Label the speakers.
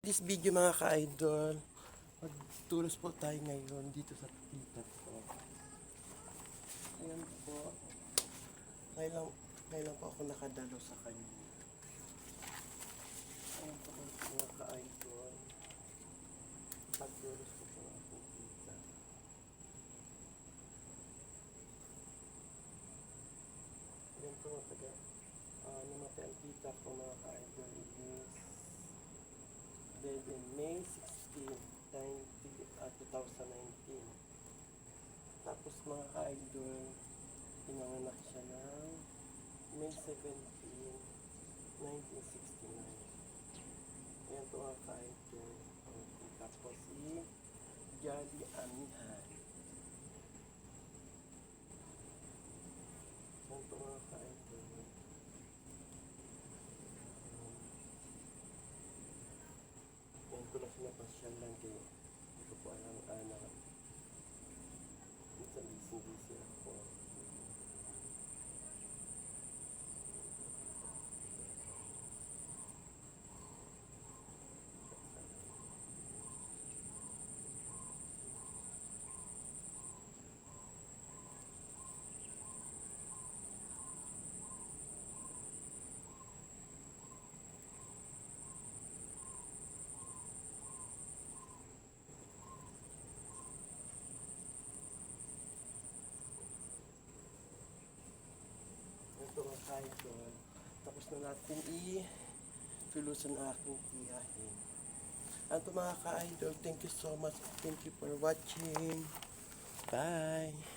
Speaker 1: This video mga ka-idol, magtulos po tayo ngayon dito sa tita ko. Ayan po. Ngayon po ako nakadalo sa kanya. Ayan po mga ka-idol. Pagtulos po po ang aking tita. Ayan po mga taga. Namatay ang tita po mga ka-idol is dead in May 16, 2019. Tapos mga ka-idol, pinanganak siya ng May 17, 1969. Ayan po mga ka-idol. Tapos si Jolly Amihan. Ayan po mga ka-idol. Ngayon ko lang sinapasyan lang kaya hindi ko po alam anak. Minsan busy ako. Ito mga ka-idol. Tapos na natin i-solution ang aking tiyahin. Ito mga ka-idol, thank you so much. Thank you for watching. Bye!